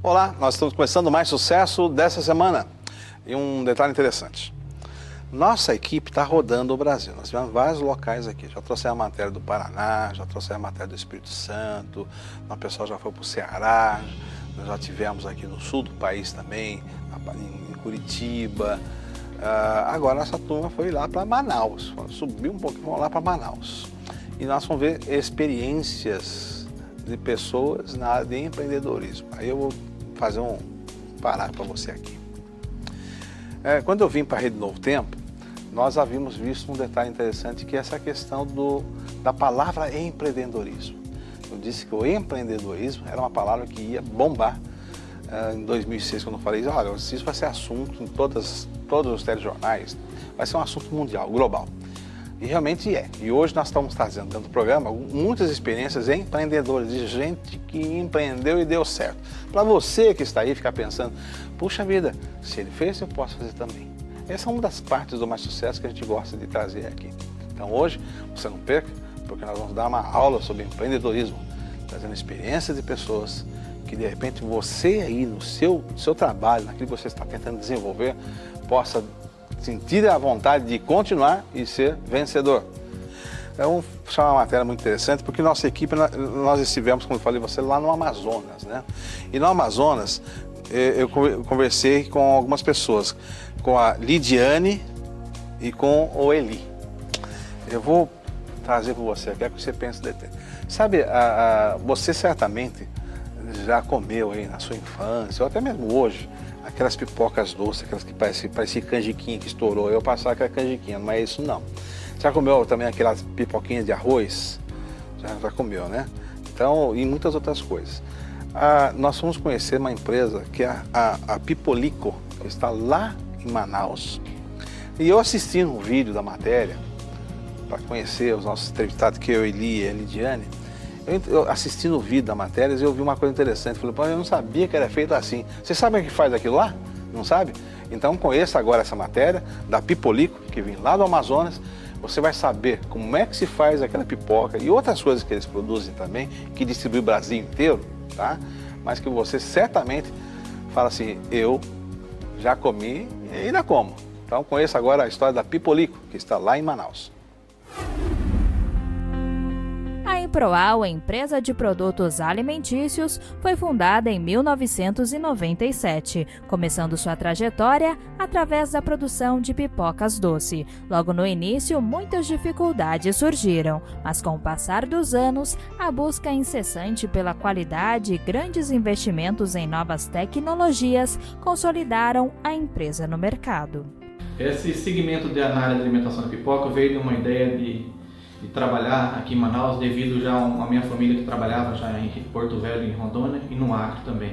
Olá, nós estamos começando mais sucesso dessa semana. E um detalhe interessante. Nossa equipe está rodando o Brasil. Nós tivemos vários locais aqui. Já trouxemos a matéria do Paraná, já trouxemos a matéria do Espírito Santo, o pessoal já foi para o Ceará, nós já tivemos aqui no sul do país também, em Curitiba. Agora nossa turma foi lá para Manaus, subiu um pouquinho, vamos lá para Manaus. E nós vamos ver experiências de pessoas na área de empreendedorismo. Aí eu vou fazer um parágrafo para você aqui. Quando eu vim para a Rede Novo Tempo, nós havíamos visto um detalhe interessante, que é essa questão da palavra empreendedorismo. Eu disse que o empreendedorismo era uma palavra que ia bombar em 2006, quando eu falei, olha, isso vai ser assunto em todos os telejornais, vai ser um assunto mundial, global. E realmente é. E hoje nós estamos trazendo dentro do programa muitas experiências empreendedoras, de gente que empreendeu e deu certo. Para você que está aí ficar pensando, puxa vida, se ele fez, eu posso fazer também. Essa é uma das partes do Mais Sucesso que a gente gosta de trazer aqui. Então hoje, você não perca, porque nós vamos dar uma aula sobre empreendedorismo, trazendo experiências de pessoas que de repente você aí no seu trabalho, naquilo que você está tentando desenvolver, possa sentir a vontade de continuar e ser vencedor. Então, chamar uma matéria muito interessante, porque nossa equipe, nós estivemos, como eu falei você, lá no Amazonas, né? E no Amazonas, eu conversei com algumas pessoas, com a Lidiane e com o Eli. Eu vou trazer para você, quero que você pense detalhe. Sabe, você certamente já comeu aí na sua infância, ou até mesmo hoje, aquelas pipocas doces, aquelas que parecia canjiquinha que estourou. Eu passava aquela canjiquinha, não é isso não. Já comeu também aquelas pipoquinhas de arroz? Já comeu, né? Então, e muitas outras coisas. Nós fomos conhecer uma empresa que é a Pipolico, que está lá em Manaus. E eu assisti um vídeo da matéria, para conhecer os nossos entrevistados, que eu, Eli e a Lidiane. Eu assisti no vídeo da matéria e eu vi uma coisa interessante. Falei, pô, eu não sabia que era feito assim. Você sabe o que faz aquilo lá? Não sabe? Então conheça agora essa matéria da Pipolico, que vem lá do Amazonas. Você vai saber como é que se faz aquela pipoca e outras coisas que eles produzem também, que distribui o Brasil inteiro, tá? Mas que você certamente fala assim, eu já comi e ainda como. Então conheça agora a história da Pipolico, que está lá em Manaus. A Improal, a empresa de produtos alimentícios, foi fundada em 1997, começando sua trajetória através da produção de pipocas doce. Logo no início, muitas dificuldades surgiram, mas com o passar dos anos, a busca incessante pela qualidade e grandes investimentos em novas tecnologias consolidaram a empresa no mercado. Esse segmento na área de alimentação de pipoca veio de uma ideia de trabalhar aqui em Manaus, devido já a minha família que trabalhava já em Porto Velho, em Rondônia e no Acre também.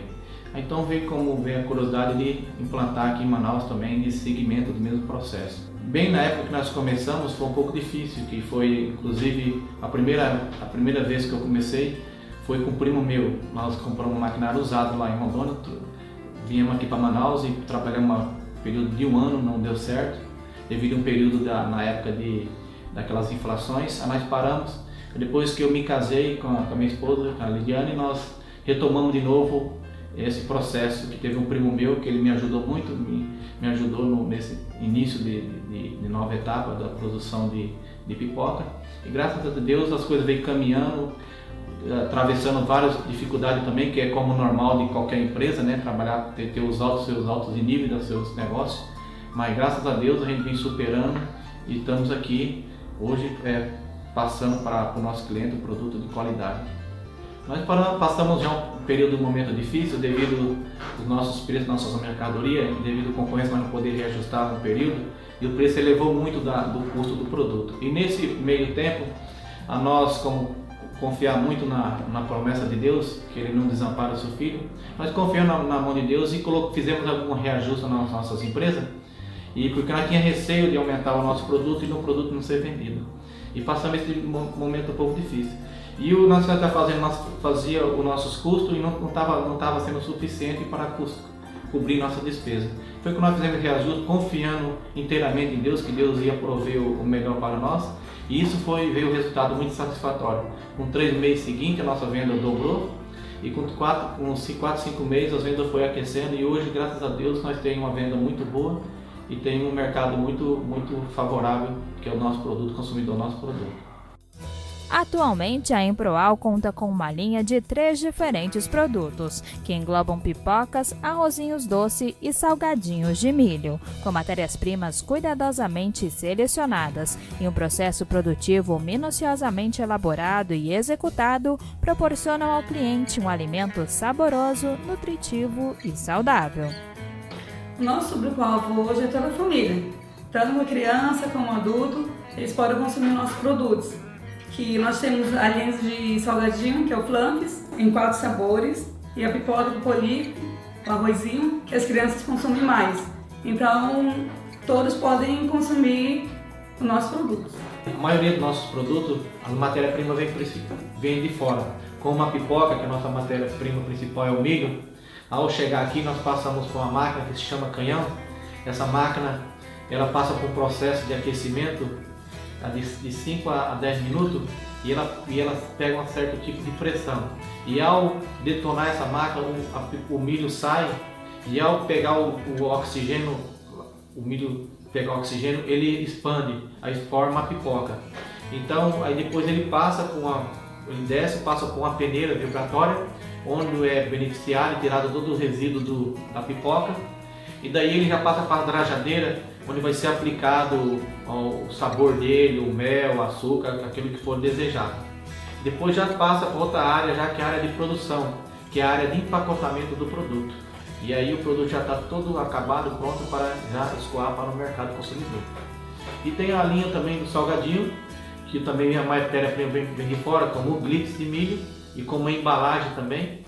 Então veio a curiosidade de implantar aqui em Manaus também esse segmento do mesmo processo. Bem na época que nós começamos foi um pouco difícil, que foi inclusive a primeira vez que eu comecei foi com um primo meu. Nós compramos um maquinário usado lá em Rondônia, viemos aqui para Manaus e trabalhamos um período de um ano, não deu certo, devido a um período na época daquelas inflações. Aí nós paramos. Depois que eu me casei com a minha esposa, a Lidiane, nós retomamos de novo esse processo, que teve um primo meu que ele me ajudou muito, me ajudou nesse início de nova etapa da produção de pipoca. E graças a Deus as coisas veio caminhando, atravessando várias dificuldades também, que é como normal de qualquer empresa, né? Trabalhar, ter seus altos e níveis dos seus negócios. Mas graças a Deus a gente vem superando e estamos aqui hoje passando para o nosso cliente um produto de qualidade. Nós passamos já um período, um momento difícil devido aos nossos preços, nossas mercadorias, devido à concorrência, nós não poder reajustar no período e o preço elevou muito do custo do produto. E nesse meio tempo, a nós, como confiar muito na promessa de Deus, que Ele não desampara o seu filho, nós confiamos na mão de Deus e fizemos algum reajuste nas nossas empresas, e porque nós tínhamos receio de aumentar o nosso produto e o produto não ser vendido. E passamos esse momento um pouco difícil. E o nosso está fazendo, nós fazia os nossos custos e não estava sendo suficiente para cobrir nossa despesa. Foi quando nós fizemos reajuste, confiando inteiramente em Deus, que Deus ia prover o melhor para nós. E isso veio um resultado muito satisfatório. Com 3 meses seguintes, a nossa venda dobrou E com 4, 5 meses as vendas foram aquecendo e hoje, graças a Deus, nós temos uma venda muito boa e tem um mercado muito favorável, que é o nosso produto, o consumidor nosso produto. Atualmente, a Emproal conta com uma linha de 3 diferentes produtos, que englobam pipocas, arrozinhos doce e salgadinhos de milho, com matérias-primas cuidadosamente selecionadas e um processo produtivo minuciosamente elaborado e executado proporcionam ao cliente um alimento saboroso, nutritivo e saudável. Nosso público-alvo hoje é toda a família, tanto uma criança como um adulto, eles podem consumir nossos produtos. Que nós temos a linha de salgadinho, que é o Flamps, em 4 sabores, e a pipoca do Polico, o arrozinho, que as crianças consomem mais. Então, todos podem consumir os nossos produtos. A maioria dos nossos produtos, a matéria-prima vem de fora. Como a pipoca, que a nossa matéria-prima principal é o milho, ao chegar aqui nós passamos por uma máquina que se chama canhão. Essa máquina ela passa por um processo de aquecimento de 5 a 10 minutos e ela pega um certo tipo de pressão. E ao detonar essa máquina, o milho sai e ao pegar o oxigênio, o milho pegar o oxigênio, ele expande, aí forma a pipoca. Então, aí depois ele passa passa por uma peneira vibratória, onde é beneficiado e tirado todo o resíduo da pipoca. E daí ele já passa para a drajadeira, onde vai ser aplicado o sabor dele, o mel, o açúcar, aquilo que for desejado. Depois já passa para outra área, já que é a área de produção, que é a área de empacotamento do produto. E aí o produto já está todo acabado, pronto para já escoar para o mercado consumidor. E tem a linha também do salgadinho, que também a matéria-prima vem de fora, como o glitz de milho e como a embalagem também.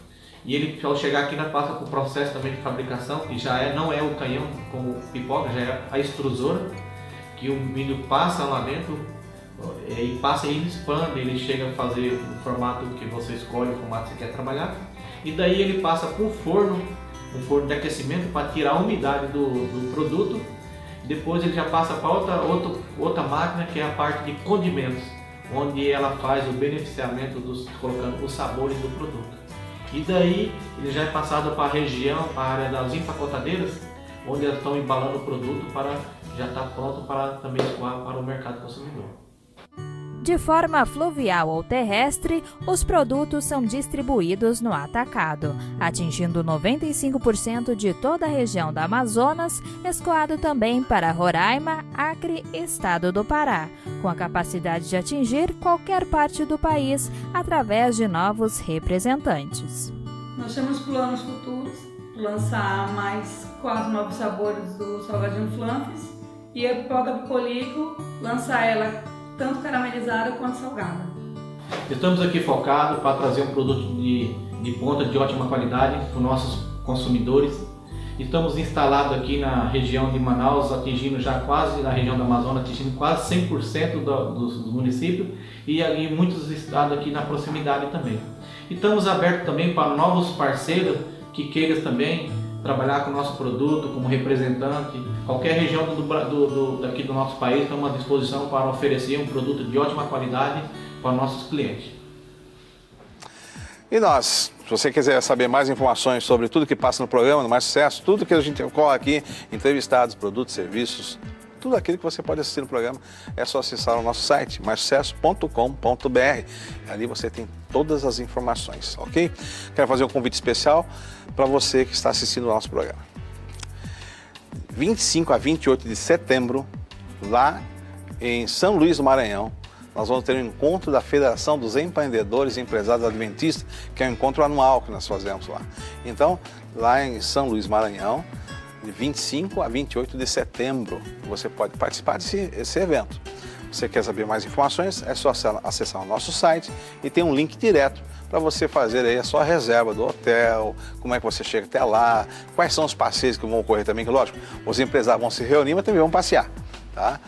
E ele, ao chegar aqui, passa por processo também de fabricação, que já não é o canhão como pipoca, já é a extrusora, que o milho passa lá dentro e passa e ele expande, ele chega a fazer o formato que você escolhe, o formato que você quer trabalhar. E daí ele passa por um forno de aquecimento para tirar a umidade do produto. Depois ele já passa para outra máquina, que é a parte de condimentos, onde ela faz o beneficiamento colocando os sabores do produto. E daí ele já é passado para a região, para a área das empacotadeiras, onde elas estão embalando o produto para já estar pronto para também escoar para o mercado consumidor. De forma fluvial ou terrestre, os produtos são distribuídos no atacado, atingindo 95% de toda a região do Amazonas, escoado também para Roraima, Acre e Estado do Pará, com a capacidade de atingir qualquer parte do país através de novos representantes. Nós temos planos futuros, lançar mais 4 novos sabores do salgadinho Flamps e a pipoca do Polico, lançar ela tanto caramelizada quanto salgada. Estamos aqui focados para trazer um produto de ponta, de ótima qualidade para os nossos consumidores. Estamos instalados aqui na região de Manaus, atingindo já quase, na região do Amazonas, atingindo quase 100% dos municípios e ali muitos estados aqui na proximidade também. E estamos abertos também para novos parceiros que queiram também trabalhar com o nosso produto como representante. Qualquer região daqui do nosso país estamos à disposição para oferecer um produto de ótima qualidade para nossos clientes. E nós, se você quiser saber mais informações sobre tudo que passa no programa, no Mais Sucesso, tudo que a gente corre aqui, entrevistados, produtos, serviços, tudo aquilo que você pode assistir no programa, é só acessar o nosso site, maissucesso.com.br. Ali você tem todas as informações, ok? Quero fazer um convite especial para você que está assistindo o nosso programa. 25 a 28 de setembro, lá em São Luís do Maranhão, nós vamos ter um encontro da Federação dos Empreendedores e Empresários Adventistas, que é um encontro anual que nós fazemos lá. Então, lá em São Luís, Maranhão, de 25 a 28 de setembro, você pode participar desse evento. Você quer saber mais informações? É só acessar o nosso site e tem um link direto para você fazer aí a sua reserva do hotel, como é que você chega até lá, quais são os passeios que vão ocorrer também, que lógico, os empresários vão se reunir, mas também vão passear, tá?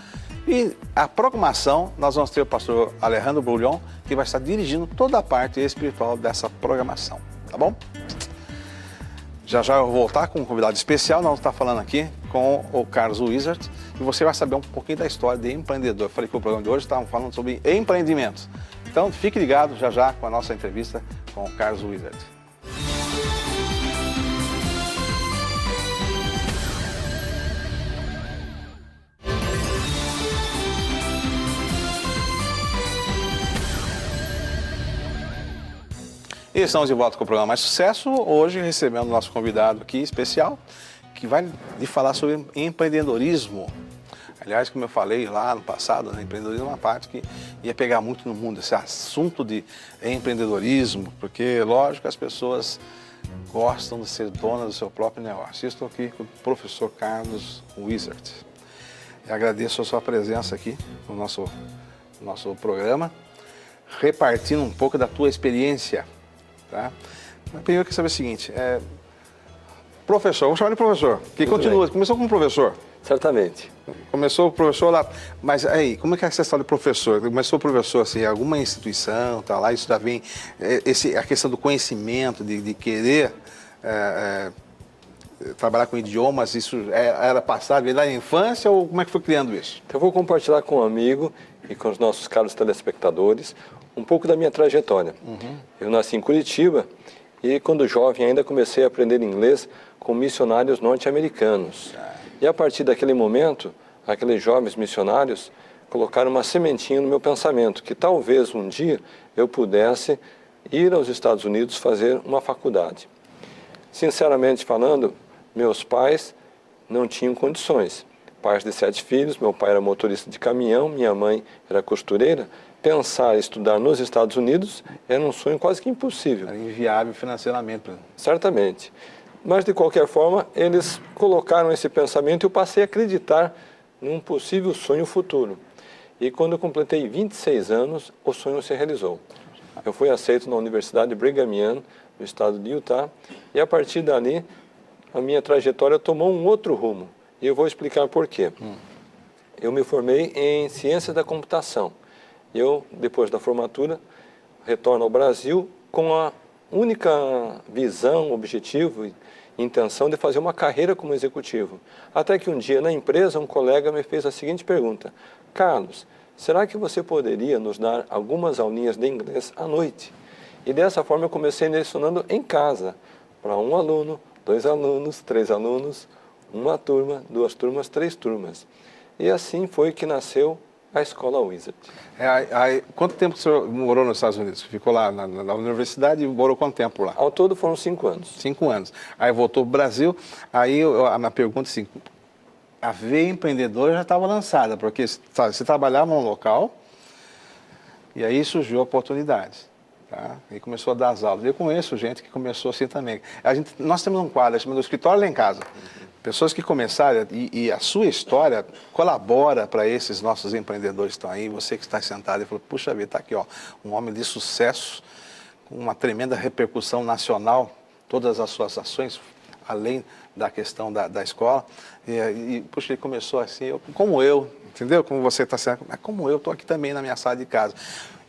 E a programação, nós vamos ter o pastor Alejandro Bullion, que vai estar dirigindo toda a parte espiritual dessa programação, tá bom? Já eu vou voltar com um convidado especial, nós vamos estar falando aqui com o Carlos Wizard, e você vai saber um pouquinho da história de empreendedor. Eu falei que o programa de hoje estava falando sobre empreendimentos. Então, fique ligado já com a nossa entrevista com o Carlos Wizard. E estamos de volta com o programa Mais Sucesso, hoje recebendo o nosso convidado aqui especial, que vai lhe falar sobre empreendedorismo. Aliás, como eu falei lá no passado, né, empreendedorismo é uma parte que ia pegar muito no mundo, esse assunto de empreendedorismo, porque, lógico, as pessoas gostam de ser donas do seu próprio negócio. Eu estou aqui com o professor Carlos Wizard. Eu agradeço a sua presença aqui no nosso programa, repartindo um pouco da tua experiência. Tá? Mas primeiro eu quero saber o seguinte, professor, vamos chamar de professor, que continua, começou como professor. Certamente. Começou o professor lá, mas aí, como é que é essa história de professor? Começou o professor, assim, alguma instituição, tá lá, isso já vem, a questão do conhecimento, de querer trabalhar com idiomas, isso era passado, veio da infância ou como é que foi criando isso? Então eu vou compartilhar com um amigo e com os nossos caros telespectadores um pouco da minha trajetória. Eu nasci em Curitiba e quando jovem ainda comecei a aprender inglês com missionários norte-americanos. E a partir daquele momento, aqueles jovens missionários colocaram uma sementinha no meu pensamento, que talvez um dia eu pudesse ir aos Estados Unidos fazer uma faculdade. Sinceramente falando, meus pais não tinham condições. Pais de 7 filhos, meu pai era motorista de caminhão, minha mãe era costureira. Pensar em estudar nos Estados Unidos era um sonho quase que impossível. Era inviável financeiramente. Certamente. Mas, de qualquer forma, eles colocaram esse pensamento e eu passei a acreditar num possível sonho futuro. E quando eu completei 26 anos, o sonho se realizou. Eu fui aceito na Universidade Brigham Young, no estado de Utah, e a partir dali, a minha trajetória tomou um outro rumo. E eu vou explicar por quê. Eu me formei em Ciências da Computação. Eu, depois da formatura, retorno ao Brasil com a única visão, objetivo e intenção de fazer uma carreira como executivo. Até que um dia, na empresa, um colega me fez a seguinte pergunta: Carlos, será que você poderia nos dar algumas aulinhas de inglês à noite? E dessa forma eu comecei lecionando em casa, para 1 aluno, 2 alunos, 3 alunos, 1 turma, 2 turmas, 3 turmas. E assim foi que nasceu a Escola Wizard. Quanto tempo o senhor morou nos Estados Unidos? Ficou lá na universidade e morou quanto tempo lá? Ao todo foram 5 anos. 5 anos. Aí voltou para o Brasil, aí a minha pergunta é assim, a veia empreendedora já estava lançada, porque você trabalhava num local e aí surgiu a oportunidade. Tá? E começou a dar as aulas. Eu conheço gente que começou assim também. Nós temos um quadro chamado Escritório Lá em Casa. Pessoas que começaram e a sua história colabora para esses nossos empreendedores que estão aí. Você que está sentado e falou, puxa vida, está aqui, ó, um homem de sucesso, com uma tremenda repercussão nacional, todas as suas ações, além da questão da escola. Puxa, ele começou assim, como eu, entendeu? Como você está sendo, mas como eu estou aqui também na minha sala de casa.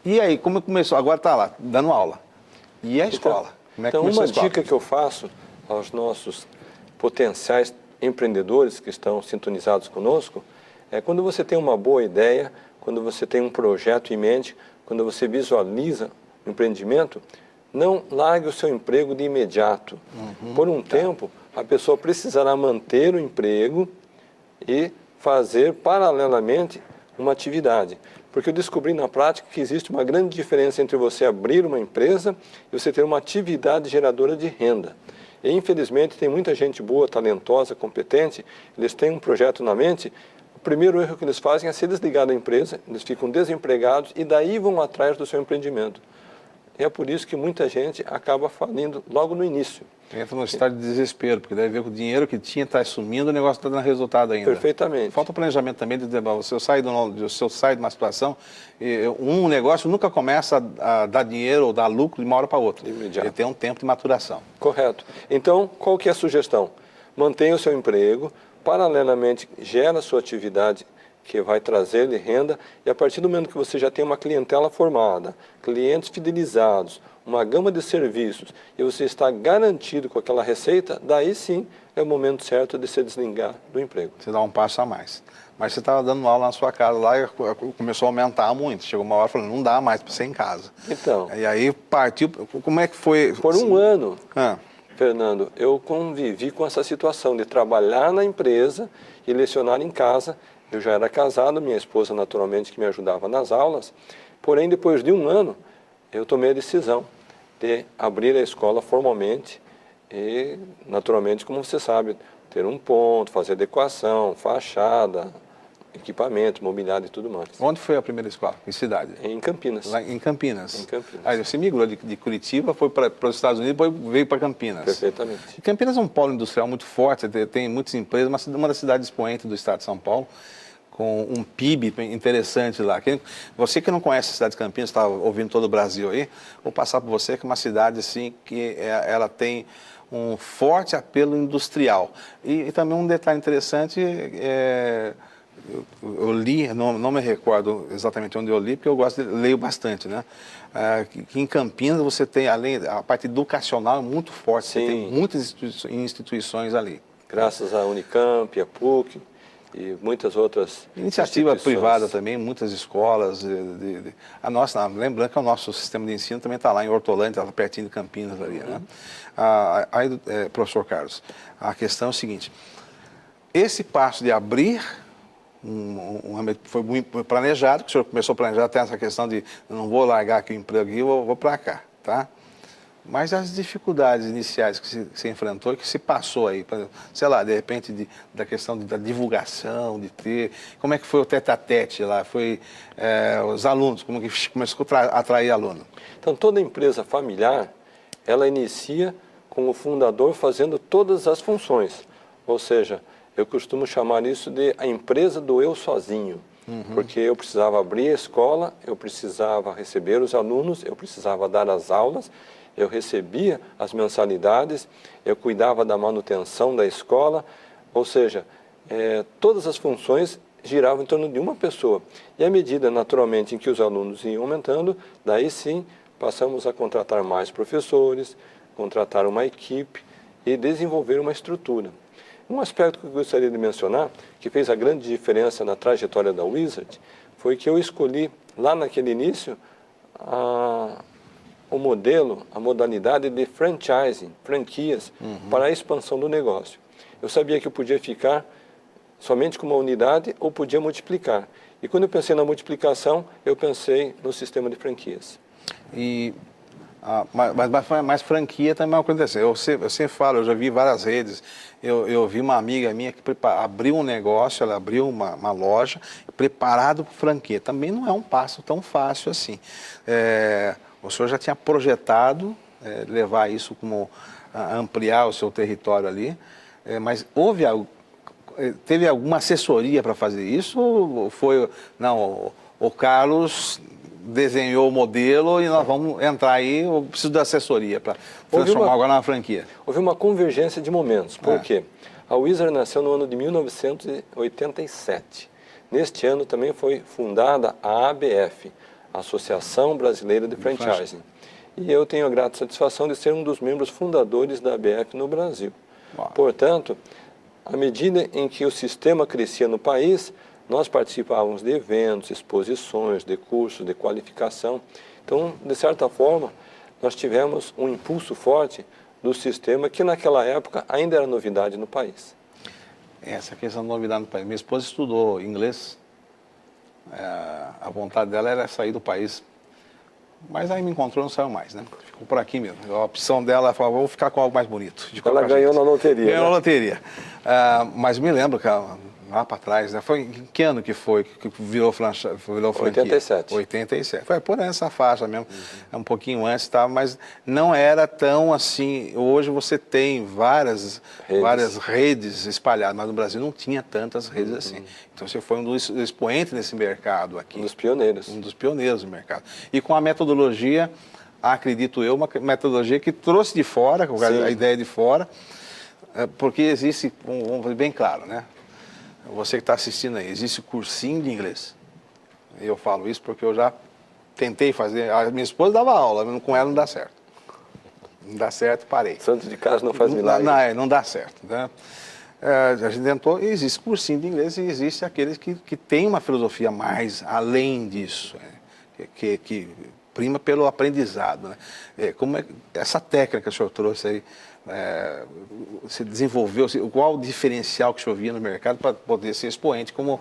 E aí, como começou? Agora está lá, dando aula. E a escola? Como é que começou a escola? Uma dica que eu faço aos nossos potenciais empreendedores que estão sintonizados conosco é quando você tem uma boa ideia, quando você tem um projeto em mente, quando você visualiza o empreendimento, não largue o seu emprego de imediato. Por um tempo, a pessoa precisará manter o emprego e fazer paralelamente uma atividade. Porque eu descobri na prática que existe uma grande diferença entre você abrir uma empresa e você ter uma atividade geradora de renda. E, infelizmente, tem muita gente boa, talentosa, competente, eles têm um projeto na mente, o primeiro erro que eles fazem é se desligar da empresa, eles ficam desempregados e daí vão atrás do seu empreendimento. E é por isso que muita gente acaba falindo logo no início. Entra num estado de desespero, porque deve ver que o dinheiro que tinha está sumindo, o negócio está dando resultado ainda. Perfeitamente. Falta o planejamento também, de você sai de uma situação, um negócio nunca começa a dar dinheiro ou dar lucro de uma hora para outra. Ele tem um tempo de maturação. Correto. Então, qual que é a sugestão? Mantenha o seu emprego, paralelamente gera a sua atividade que vai trazer-lhe renda, e a partir do momento que você já tem uma clientela formada, clientes fidelizados, uma gama de serviços, e você está garantido com aquela receita, daí sim é o momento certo de se desligar do emprego. Você dá um passo a mais. Mas você estava dando aula na sua casa lá e começou a aumentar muito. Chegou uma hora falando, não dá mais para você em casa. Então. E aí partiu, como é que foi? Por um ano, Fernando, eu convivi com essa situação de trabalhar na empresa e lecionar em casa. Eu já era casado, minha esposa naturalmente que me ajudava nas aulas. Porém, depois de um ano, eu tomei a decisão de abrir a escola formalmente e, naturalmente, como você sabe, ter um ponto, fazer adequação, fachada, equipamento, mobiliário e tudo mais. Onde foi a primeira escola? Em cidade? Em Campinas. Lá em Campinas. Em Campinas. Aí você migrou de Curitiba, foi para os Estados Unidos, depois veio para Campinas. Perfeitamente. E Campinas é um polo industrial muito forte, tem muitas empresas, uma das cidades expoentes do estado de São Paulo, com um PIB interessante lá. Você que não conhece a cidade de Campinas, está ouvindo todo o Brasil aí, vou passar para você que é uma cidade assim, que ela tem um forte apelo industrial. E também um detalhe interessante, eu li, não me recordo exatamente onde eu li, porque eu leio bastante, né? Que em Campinas você tem, além, a parte educacional é muito forte, Sim. Você tem muitas instituições ali. Graças à Unicamp, à PUC e muitas outras Iniciativa privada também, muitas escolas. A nossa, lembrando que o nosso sistema de ensino também está lá em Hortolândia, está pertinho de Campinas ali, né? Aí, professor Carlos, a questão é o seguinte, esse passo de abrir foi muito planejado, que o senhor começou a planejar até essa questão de não vou largar aqui o emprego aqui, eu vou para cá, tá? Mas as dificuldades iniciais que se enfrentou e que se passou aí, sei lá, de repente da questão da divulgação, como é que foi o tete-a-tete lá, foi os alunos, como que começou a atrair aluno? Então toda empresa familiar, ela inicia com o fundador fazendo todas as funções, ou seja, eu costumo chamar isso de a empresa do eu sozinho, porque eu precisava abrir a escola, eu precisava receber os alunos, eu precisava dar as aulas, eu recebia as mensalidades, eu cuidava da manutenção da escola, ou seja, todas as funções giravam em torno de uma pessoa. E à medida, naturalmente, em que os alunos iam aumentando, daí sim passamos a contratar mais professores, contratar uma equipe e desenvolver uma estrutura. Um aspecto que eu gostaria de mencionar, que fez a grande diferença na trajetória da Wizard, foi que eu escolhi, lá naquele início, o modelo, a modalidade de franchising, franquias, para a expansão do negócio. Eu sabia que eu podia ficar somente com uma unidade ou podia multiplicar. E quando eu pensei na multiplicação, eu pensei no sistema de franquias. Mas franquia também é uma coisa assim. Eu sempre falo, eu já vi várias redes, eu vi uma amiga minha que abriu um negócio, ela abriu uma loja preparado para franquia. Também não é um passo tão fácil assim. O senhor já tinha projetado levar isso como ampliar o seu território ali, mas teve alguma assessoria para fazer isso ou foi, não, o Carlos desenhou o modelo e nós vamos entrar aí, eu preciso da assessoria para transformar agora na franquia? Houve uma convergência de momentos, por quê? A Wizard nasceu no ano de 1987. Neste ano também foi fundada a ABF, Associação Brasileira de Franchising. E eu tenho a grata satisfação de ser um dos membros fundadores da ABF no Brasil. Uau. Portanto, à medida em que o sistema crescia no país, nós participávamos de eventos, exposições, de cursos, de qualificação. Então, de certa forma, nós tivemos um impulso forte do sistema que naquela época ainda era novidade no país. Essa questão de novidade no país. Minha esposa estudou inglês, a vontade dela era sair do país, mas aí me encontrou e não saiu mais, né? Ficou por aqui mesmo. A opção dela foi, vou ficar com algo mais bonito. Ela ganhou na loteria. Ganhou na loteria. Mas me lembro que lá para trás, né? Foi em que ano que foi que virou franquia? 87. 87. Foi por essa faixa mesmo, um pouquinho antes, tá? Mas não era tão assim. Hoje você tem várias redes espalhadas, mas no Brasil não tinha tantas redes assim. Então você foi um dos expoentes nesse mercado aqui. Um dos pioneiros. Um dos pioneiros do mercado. E com a metodologia, acredito eu, uma metodologia que trouxe de fora, com a ideia de fora, porque existe, vamos ver bem claro, né? Você que está assistindo aí, existe cursinho de inglês. Eu falo isso porque eu já tentei fazer. A minha esposa dava aula, mas com ela não dá certo. Não dá certo, parei. Santo de casa não faz milagre. Não dá certo. Né? A gente tentou, existe cursinho de inglês e existe aqueles que têm uma filosofia mais além disso, né? que prima pelo aprendizado. Né? Como essa técnica que o senhor trouxe aí, se desenvolveu, qual o diferencial que o senhor via no mercado para poder ser expoente como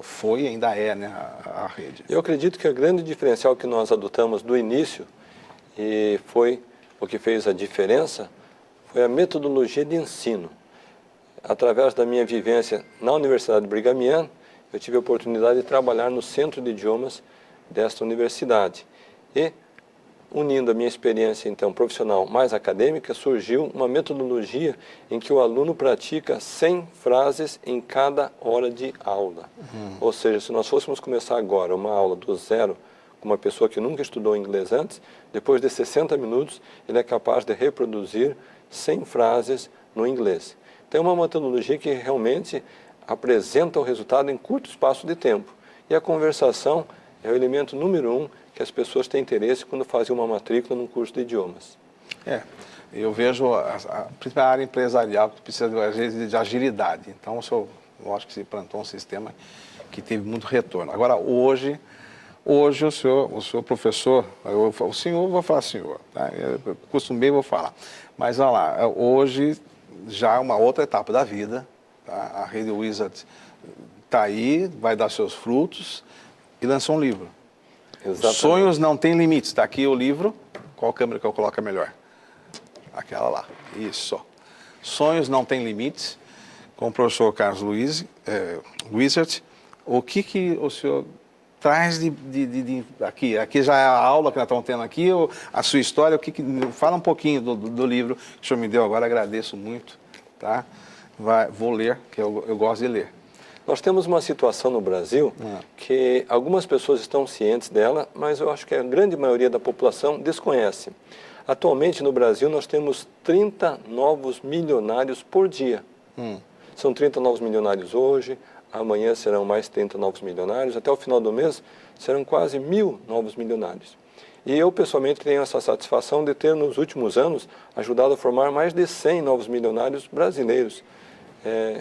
foi e ainda é, né, a rede? Eu acredito que o grande diferencial que nós adotamos do início e foi o que fez a diferença, foi a metodologia de ensino. Através da minha vivência na Universidade Brigham Young, eu tive a oportunidade de trabalhar no Centro de Idiomas desta universidade. E, unindo a minha experiência, então, profissional mais acadêmica, surgiu uma metodologia em que o aluno pratica 100 frases em cada hora de aula. Ou seja, se nós fôssemos começar agora uma aula do zero com uma pessoa que nunca estudou inglês antes, depois de 60 minutos, ele é capaz de reproduzir 100 frases no inglês. Então, é uma metodologia que realmente apresenta o resultado em curto espaço de tempo. E a conversação é o elemento número 1 que as pessoas têm interesse quando fazem uma matrícula num curso de idiomas. Eu vejo principalmente a área empresarial que precisa, às vezes, de agilidade. Então, eu acho que se implantou um sistema que teve muito retorno. Agora, hoje o senhor professor, o senhor, vou falar senhor, tá? Eu costumei, vou falar. Mas, olha lá, hoje já é uma outra etapa da vida, tá? A Rede Wizard está aí, vai dar seus frutos e lançou um livro. Exatamente. Sonhos não têm limites. Está aqui o livro. Qual câmera que eu coloco melhor? Aquela lá. Isso. Sonhos não têm limites. Com o professor Carlos Wizard. O que o senhor traz aqui? Aqui já é a aula que nós estamos tendo aqui, a sua história. Fala um pouquinho do livro que o senhor me deu agora. Agradeço muito. Tá? Vou ler, que eu gosto de ler. Nós temos uma situação no Brasil que algumas pessoas estão cientes dela, mas eu acho que a grande maioria da população desconhece. Atualmente no Brasil nós temos 30 novos milionários por dia. São 30 novos milionários hoje, amanhã serão mais 30 novos milionários, até o final do mês serão quase 1.000 novos milionários. E eu pessoalmente tenho essa satisfação de ter nos últimos anos ajudado a formar mais de 100 novos milionários brasileiros.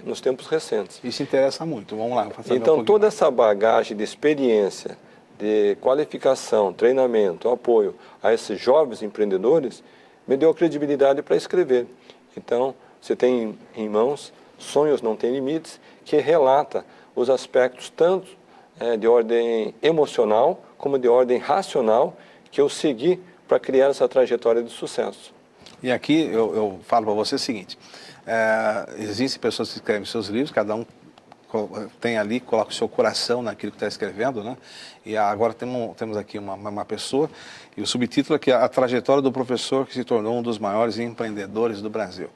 Nos tempos recentes. Isso interessa muito. Vamos lá. Então, toda essa bagagem de experiência, de qualificação, treinamento, apoio a esses jovens empreendedores, me deu a credibilidade para escrever. Então, você tem em mãos Sonhos Não Têm Limites, que relata os aspectos tanto de ordem emocional como de ordem racional que eu segui para criar essa trajetória de sucesso. E aqui eu falo para você o seguinte. Existem pessoas que escrevem seus livros, cada um tem ali, coloca o seu coração naquilo que está escrevendo, né? E agora temos aqui uma pessoa, e o subtítulo é que a trajetória do professor que se tornou um dos maiores empreendedores do Brasil.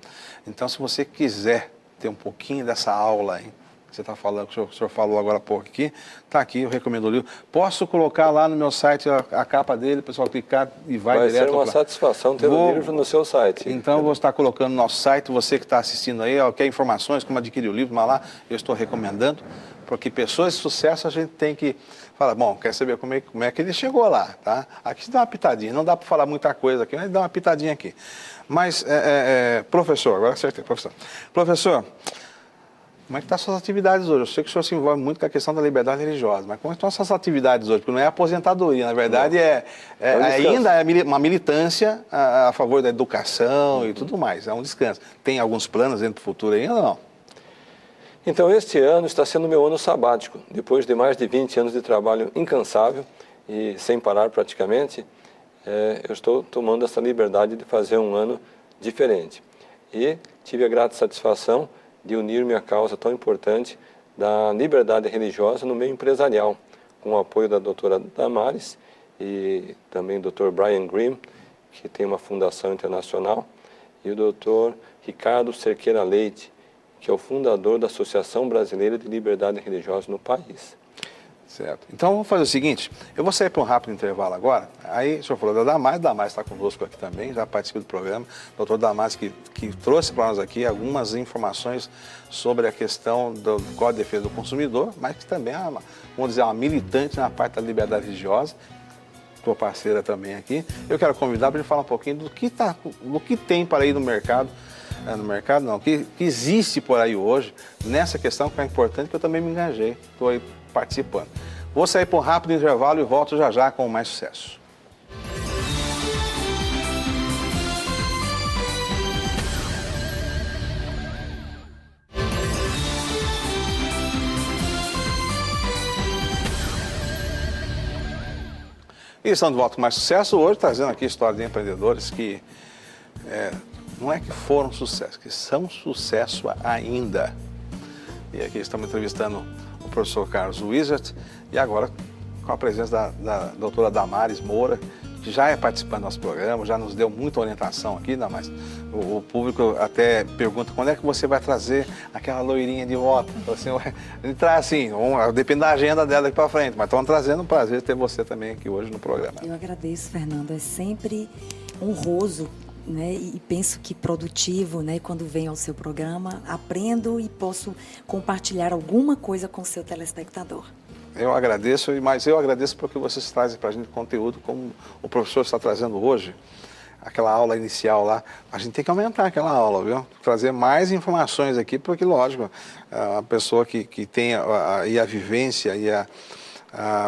Então, se você quiser ter um pouquinho dessa aula aí, que você está falando, que o senhor falou agora há pouco aqui, está aqui, eu recomendo o livro. Posso colocar lá no meu site a capa dele, o pessoal clicar e vai direto. Vai ser uma satisfação ter o livro no seu site. Então, eu vou estar colocando no nosso site, você que está assistindo aí, quer informações, como adquirir o livro, mas lá eu estou recomendando, porque pessoas de sucesso a gente tem que falar, bom, quer saber como é que ele chegou lá, tá? Aqui dá uma pitadinha, não dá para falar muita coisa aqui, mas dá uma pitadinha aqui. Mas, professor, agora acertei, professor, como é que estão as suas atividades hoje? Eu sei que o senhor se envolve muito com a questão da liberdade religiosa, mas como estão as suas atividades hoje? Porque não é aposentadoria, na verdade ainda é uma militância a favor da educação e tudo mais, é um descanso. Tem alguns planos dentro do futuro ainda ou não? Então, este ano está sendo meu ano sabático. Depois de mais de 20 anos de trabalho incansável e sem parar praticamente, eu estou tomando essa liberdade de fazer um ano diferente. E tive a grata satisfação de unir-me à causa tão importante da liberdade religiosa no meio empresarial, com o apoio da doutora Damares e também do Dr. Brian Grimm, que tem uma fundação internacional, e o Dr. Ricardo Cerqueira Leite, que é o fundador da Associação Brasileira de Liberdade Religiosa no país. Certo. Então, vamos fazer o seguinte, eu vou sair para um rápido intervalo agora, aí o senhor falou da Damares está conosco aqui também, já participa do programa, o doutor Damares que trouxe para nós aqui algumas informações sobre a questão do Código de Defesa do Consumidor, mas que também é, vamos dizer, uma militante na parte da liberdade religiosa, tua parceira também aqui. Eu quero convidar para ele falar um pouquinho do que tem para ir no mercado, que existe por aí hoje, nessa questão que é importante, que eu também me engajei, estou aí participando. Vou sair por um rápido intervalo e volto já com mais sucesso. E estamos de volta com mais sucesso hoje, trazendo aqui a história de empreendedores que não é que foram sucesso, que são sucesso ainda. E aqui estamos entrevistando o professor Carlos Wizard e agora com a presença da doutora Damares Moura, que já é participante do nosso programa, já nos deu muita orientação aqui, Damares. O público até pergunta quando é que você vai trazer aquela loirinha de volta. Assim, ele traz assim, depende da agenda dela daqui para frente, mas estamos trazendo um prazer ter você também aqui hoje no programa. Eu agradeço, Fernando, é sempre honroso, né, e penso que produtivo, né, quando venho ao seu programa, aprendo e posso compartilhar alguma coisa com o seu telespectador. Eu agradeço, mas eu agradeço porque vocês trazem para a gente conteúdo como o professor está trazendo hoje, aquela aula inicial lá. A gente tem que aumentar aquela aula, viu? Trazer mais informações aqui, porque, lógico, a pessoa que tem a vivência e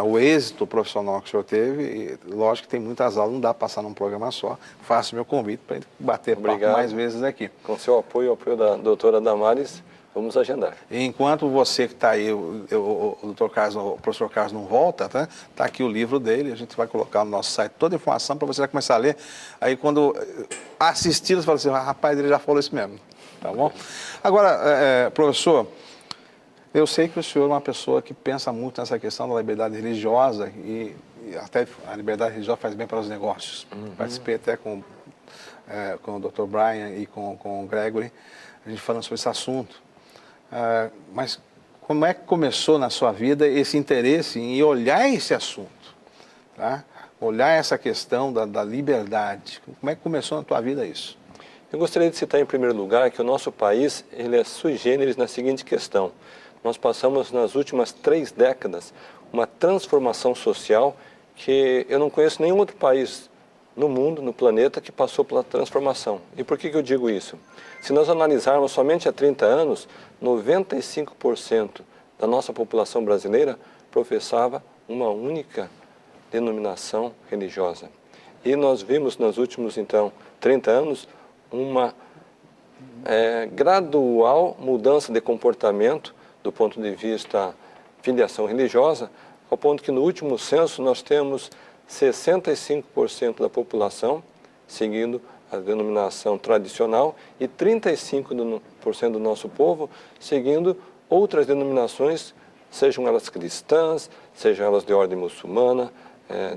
o êxito profissional que o senhor teve, e, lógico que tem muitas aulas, não dá para passar num programa só. Faço meu convite para ele bater papo mais vezes aqui. Com seu apoio, o apoio da doutora Damares, vamos agendar. Enquanto você que está aí, o doutor Carlos, o professor Carlos não volta, tá? Tá aqui o livro dele, a gente vai colocar no nosso site toda a informação para você já começar a ler. Aí quando assistir, você fala assim, rapaz, ele já falou isso mesmo, tá bom? Agora, professor, eu sei que o senhor é uma pessoa que pensa muito nessa questão da liberdade religiosa e até a liberdade religiosa faz bem para os negócios. Participei até com o Dr. Brian e com o Gregory, a gente falando sobre esse assunto. Mas como é que começou na sua vida esse interesse em olhar esse assunto, tá? Olhar essa questão da liberdade? Como é que começou na tua vida isso? Eu gostaria de citar em primeiro lugar que o nosso país ele é sui generis na seguinte questão. Nós passamos nas últimas 3 décadas uma transformação social que eu não conheço nenhum outro país no mundo, no planeta, que passou pela transformação. E por que eu digo isso? Se nós analisarmos somente há 30 anos, 95% da nossa população brasileira professava uma única denominação religiosa. E nós vimos nos últimos, então, 30 anos, uma gradual mudança de comportamento do ponto de vista filiação religiosa, ao ponto que no último censo nós temos 65% da população seguindo a denominação tradicional e 35% do nosso povo seguindo outras denominações, sejam elas cristãs, sejam elas de ordem muçulmana,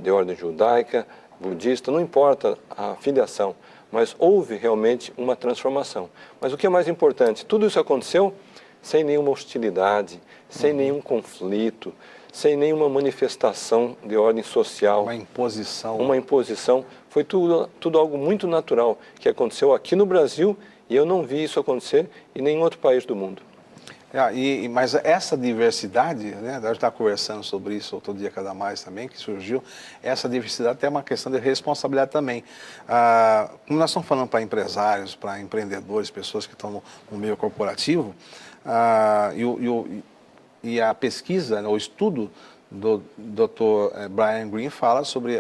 de ordem judaica, budista, não importa a filiação, mas houve realmente uma transformação. Mas o que é mais importante, tudo isso aconteceu sem nenhuma hostilidade, sem nenhum conflito, sem nenhuma manifestação de ordem social. Uma imposição. Uma imposição. Foi tudo algo muito natural que aconteceu aqui no Brasil e eu não vi isso acontecer em nenhum outro país do mundo. Mas essa diversidade, né, a gente está conversando sobre isso outro dia cada mais também, que surgiu, essa diversidade tem uma questão de responsabilidade também. Como nós estamos falando para empresários, para empreendedores, pessoas que estão no meio corporativo, e a pesquisa, o estudo do Dr. Brian Greene fala sobre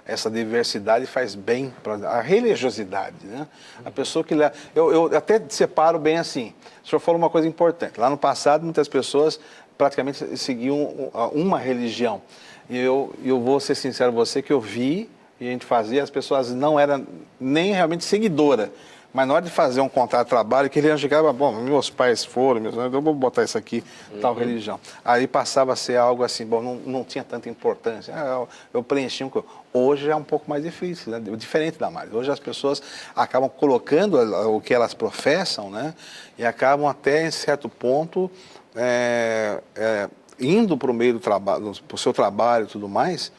essa diversidade faz bem para a religiosidade, né? A pessoa que... Eu até separo bem assim. O senhor falou uma coisa importante. Lá no passado, muitas pessoas praticamente seguiam uma religião. E eu vou ser sincero com você que eu vi, e a gente fazia, as pessoas não eram nem realmente seguidoras. Mas na hora de fazer um contrato de trabalho, que ele chegava, bom, meus pais foram, eu vou botar isso aqui, tal religião. Aí passava a ser algo assim, bom, não tinha tanta importância. Eu preenchi um... Hoje é um pouco mais difícil, né? Diferente da Mari. Hoje as pessoas acabam colocando o que elas professam, né? E acabam até, em certo ponto, indo para o meio do trabalho, para o seu trabalho e tudo mais,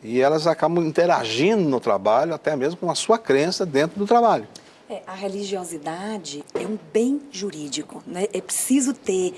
e elas acabam interagindo no trabalho, até mesmo com a sua crença dentro do trabalho. A religiosidade é um bem jurídico, né? É preciso ter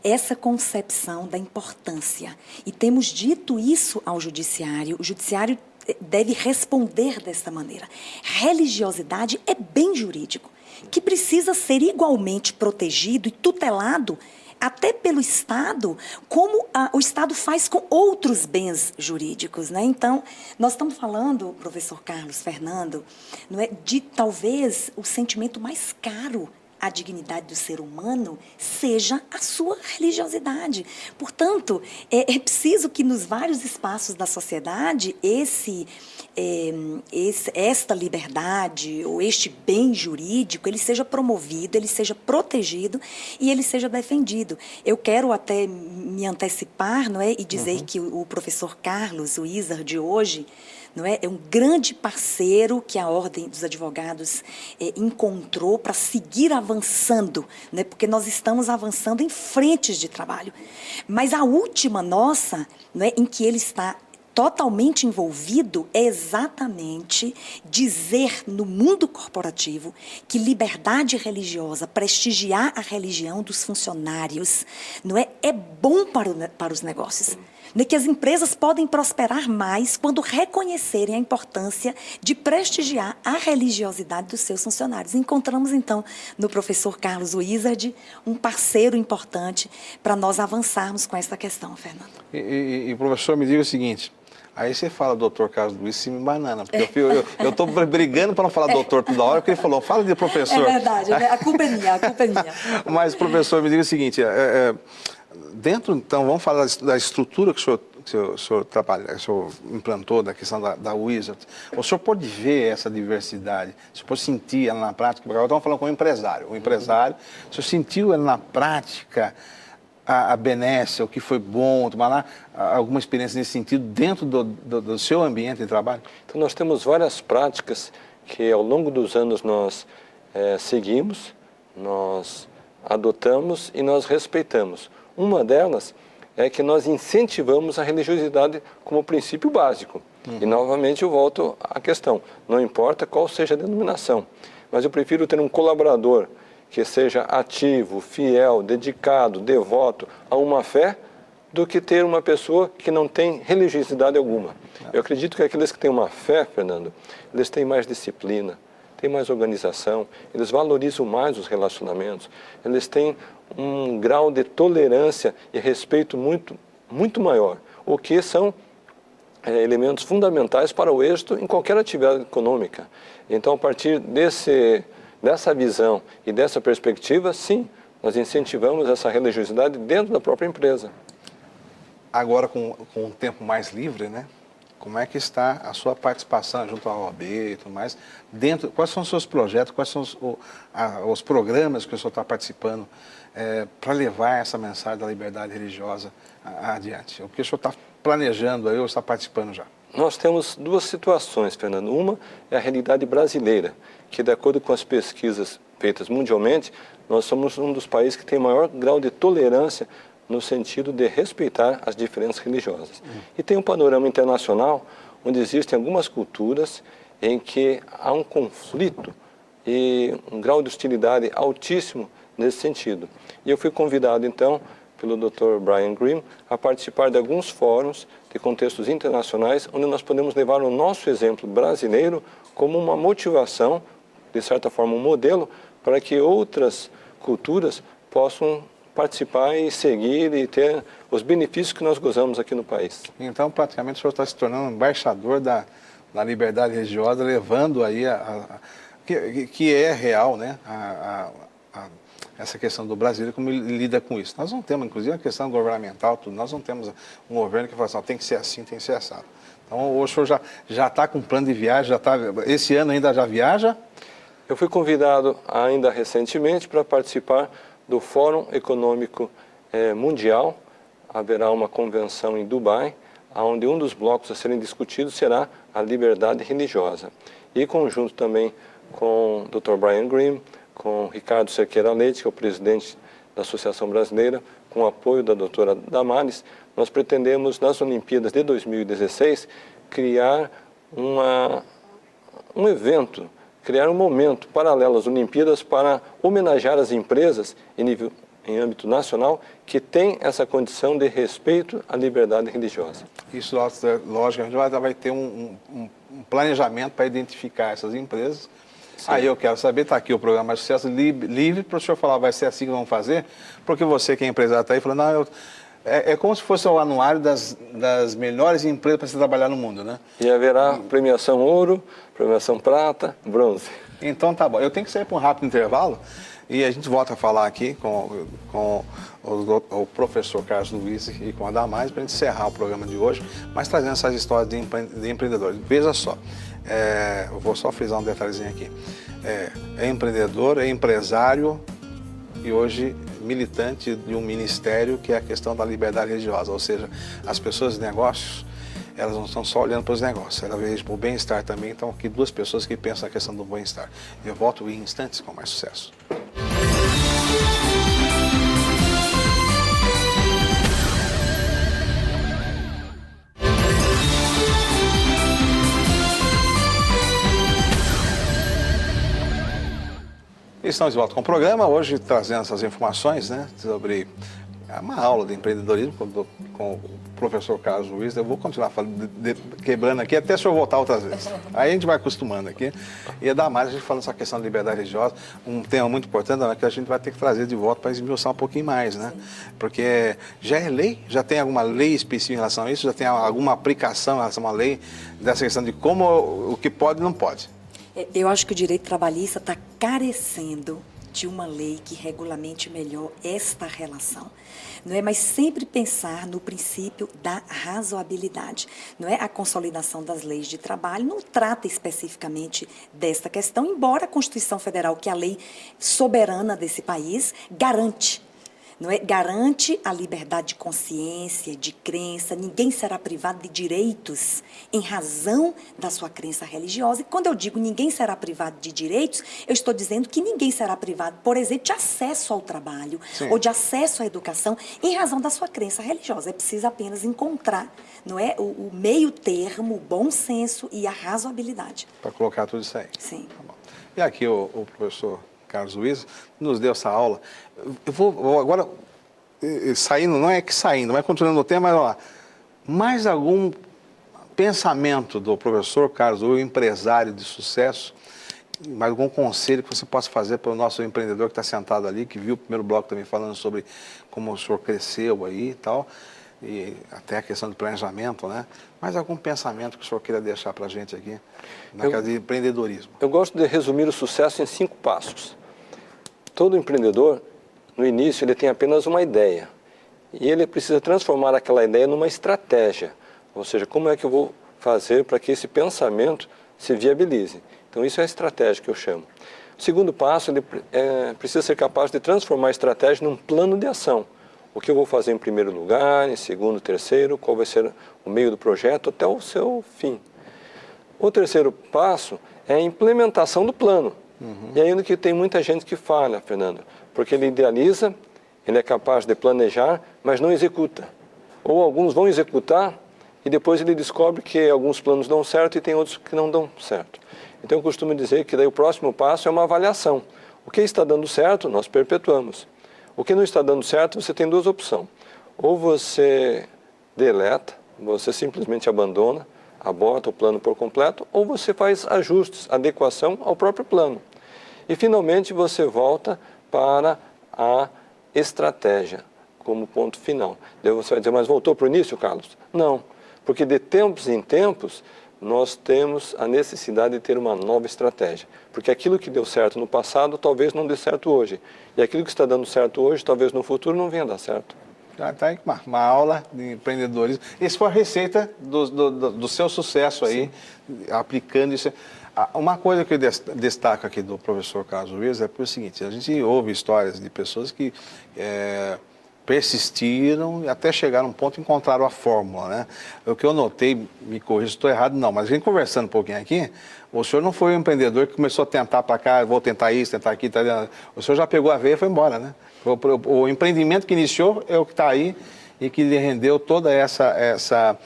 essa concepção da importância. E temos dito isso ao judiciário. O judiciário deve responder desta maneira. Religiosidade é bem jurídico, que precisa ser igualmente protegido e tutelado até pelo Estado, como o Estado faz com outros bens jurídicos, né? Então, nós estamos falando, professor Carlos, Fernando, não é, de talvez o sentimento mais caro a dignidade do ser humano seja a sua religiosidade. Portanto, é preciso que nos vários espaços da sociedade esta liberdade ou este bem jurídico, ele seja promovido, ele seja protegido e ele seja defendido. Eu quero até me antecipar, não é, e dizer que o professor Carlos, o Wizard de hoje, não é um grande parceiro que a Ordem dos Advogados encontrou para seguir avançando, né? Porque nós estamos avançando em frentes de trabalho. Mas a última nossa, não é, em que ele está totalmente envolvido, é exatamente dizer no mundo corporativo que liberdade religiosa, prestigiar a religião dos funcionários, não é bom para os negócios. Que as empresas podem prosperar mais quando reconhecerem a importância de prestigiar a religiosidade dos seus funcionários. Encontramos, então, no professor Carlos Wizard, um parceiro importante para nós avançarmos com essa questão, Fernando. E professor, me diga o seguinte, aí você fala doutor Carlos Luiz, me banana, porque eu estou brigando para não falar doutor toda hora, porque ele falou, fala de professor. É verdade, a culpa é minha, Mas, professor, me diga o seguinte, dentro, então, vamos falar da estrutura que o senhor trabalha, que o senhor implantou, da questão da Wizard. O senhor pode ver essa diversidade, o senhor pode sentir ela na prática, porque agora estamos falando com o empresário. O empresário, o senhor sentiu ela na prática, a benécia, o que foi bom, tomar lá alguma experiência nesse sentido dentro do seu ambiente de trabalho? Então, nós temos várias práticas que, ao longo dos anos, nós seguimos, nós adotamos e nós respeitamos. Uma delas é que nós incentivamos a religiosidade como princípio básico. E, novamente, eu volto à questão. Não importa qual seja a denominação, mas eu prefiro ter um colaborador que seja ativo, fiel, dedicado, devoto a uma fé, do que ter uma pessoa que não tem religiosidade alguma. Eu acredito que aqueles que têm uma fé, Fernando, eles têm mais disciplina, têm mais organização, eles valorizam mais os relacionamentos, eles têm um grau de tolerância e respeito muito, muito maior, o que são elementos fundamentais para o êxito em qualquer atividade econômica. Então, a partir dessa visão e dessa perspectiva, sim, nós incentivamos essa religiosidade dentro da própria empresa. Agora, com um tempo mais livre, né? Como é que está a sua participação junto à OAB e tudo mais? Quais são os seus projetos, quais são os programas que o senhor está participando para levar essa mensagem da liberdade religiosa adiante? O que o senhor está planejando aí ou está participando já? Nós temos duas situações, Fernando. Uma é a realidade brasileira, que, de acordo com as pesquisas feitas mundialmente, nós somos um dos países que tem maior grau de tolerância no sentido de respeitar as diferenças religiosas. E tem um panorama internacional onde existem algumas culturas em que há um conflito e um grau de hostilidade altíssimo nesse sentido. E eu fui convidado, então, pelo Dr. Brian Greene a participar de alguns fóruns de contextos internacionais onde nós podemos levar o nosso exemplo brasileiro como uma motivação, de certa forma um modelo, para que outras culturas possam participar e seguir e ter os benefícios que nós gozamos aqui no país. Então, praticamente, o senhor está se tornando embaixador da liberdade religiosa, levando aí que é real, né? Essa questão do brasileiro, como ele lida com isso. Nós não temos, inclusive, a questão governamental, tudo. Nós não temos um governo que fala assim, tem que ser assim, tem que ser assado. Então, o senhor já está com plano de viagem, esse ano ainda já viaja? Eu fui convidado ainda recentemente para participar do Fórum Econômico Mundial. Haverá uma convenção em Dubai, onde um dos blocos a serem discutidos será a liberdade religiosa. E em conjunto também com o Dr. Brian Greene, com Ricardo Cerqueira Leite, que é o presidente da Associação Brasileira, com o apoio da doutora Damares, nós pretendemos, nas Olimpíadas de 2016, criar um evento, criar um momento paralelo às Olimpíadas para homenagear as empresas em âmbito nacional que têm essa condição de respeito à liberdade religiosa. Isso, lógico, a gente vai ter um planejamento para identificar essas empresas. Sim. Aí eu quero saber, está aqui o programa de Sucesso Livre, para o senhor falar, vai ser assim que vamos fazer? Porque você que é empresário está aí falando, não, é como se fosse o anuário das melhores empresas para se trabalhar no mundo, né? E haverá premiação ouro, premiação prata, bronze. Então tá bom, eu tenho que sair para um rápido intervalo. E a gente volta a falar aqui com o professor Carlos Luiz e com a Damares para a gente encerrar o programa de hoje, mas trazendo essas histórias de empreendedores. Veja só, eu vou só frisar um detalhezinho aqui. É empreendedor, é empresário e hoje militante de um ministério que é a questão da liberdade religiosa, ou seja, as pessoas de negócios, elas não estão só olhando para os negócios, elas veem para o bem-estar também. Então, aqui duas pessoas que pensam na questão do bem-estar. Eu volto em instantes com mais sucesso. Estamos de volta com o programa, hoje trazendo essas informações, né, sobre uma aula de empreendedorismo com o professor Carlos Luiz. Eu vou continuar falando, quebrando aqui até o senhor voltar outras vezes. Aí a gente vai acostumando aqui. E a Damares, a gente falando essa questão de liberdade religiosa, um tema muito importante, né, que a gente vai ter que trazer de volta para esmiuçar um pouquinho mais, né? Porque já é lei, já tem alguma lei específica em relação a isso, já tem alguma aplicação em relação à lei dessa questão de como o que pode e não pode. Eu acho que o direito trabalhista está carecendo de uma lei que regulamente melhor esta relação, não é? Mas sempre pensar no princípio da razoabilidade, não é? A consolidação das leis de trabalho não trata especificamente desta questão, embora a Constituição Federal, que é a lei soberana desse país, garante. Não é? Garante a liberdade de consciência, de crença, ninguém será privado de direitos em razão da sua crença religiosa. E quando eu digo ninguém será privado de direitos, eu estou dizendo que ninguém será privado, por exemplo, de acesso ao trabalho, sim, ou de acesso à educação em razão da sua crença religiosa. É preciso apenas encontrar, não é, o meio termo, o bom senso e a razoabilidade. Para colocar tudo isso aí. Sim. Tá bom. E aqui o professor Carlos Luiz nos deu essa aula. Eu vou agora, saindo, não é que saindo, mas continuando o tema, mas ó, mais algum pensamento do professor Carlos Luiz, empresário de sucesso, mais algum conselho que você possa fazer para o nosso empreendedor que está sentado ali, que viu o primeiro bloco também falando sobre como o senhor cresceu aí e tal, e até a questão do planejamento, né? Mais algum pensamento que o senhor queira deixar para a gente aqui, na casa de empreendedorismo? Eu gosto de resumir o sucesso em 5 passos. Todo empreendedor, no início, ele tem apenas uma ideia. E ele precisa transformar aquela ideia numa estratégia. Ou seja, como é que eu vou fazer para que esse pensamento se viabilize? Então, isso é a estratégia que eu chamo. O segundo passo, ele precisa ser capaz de transformar a estratégia num plano de ação. O que eu vou fazer em primeiro lugar, em segundo, terceiro, qual vai ser o meio do projeto até o seu fim. O terceiro passo é a implementação do plano. E ainda que tem muita gente que falha, Fernando, porque ele idealiza, ele é capaz de planejar, mas não executa. Ou alguns vão executar e depois ele descobre que alguns planos dão certo e tem outros que não dão certo. Então eu costumo dizer que daí o próximo passo é uma avaliação. O que está dando certo, nós perpetuamos. O que não está dando certo, você tem 2 opções. Ou você deleta, você simplesmente abandona, aborta o plano por completo, ou você faz ajustes, adequação ao próprio plano. E, finalmente, você volta para a estratégia como ponto final. Daí você vai dizer, mas voltou para o início, Carlos? Não, porque de tempos em tempos nós temos a necessidade de ter uma nova estratégia. Porque aquilo que deu certo no passado talvez não dê certo hoje. E aquilo que está dando certo hoje, talvez no futuro não venha a dar certo. Tá aí uma aula de empreendedorismo. Essa foi a receita do seu sucesso aí, sim, aplicando isso. Uma coisa que eu destaco aqui do professor Carlos Luiz é o seguinte, a gente ouve histórias de pessoas que persistiram e até chegaram a um ponto e encontraram a fórmula, né? O que eu notei, me corrija se estou errado, não, mas a gente conversando um pouquinho aqui, o senhor não foi um empreendedor que começou a tentar para cá, vou tentar isso, tentar aquilo, o senhor já pegou a veia e foi embora, né? O empreendimento que iniciou é o que está aí e que lhe rendeu toda essa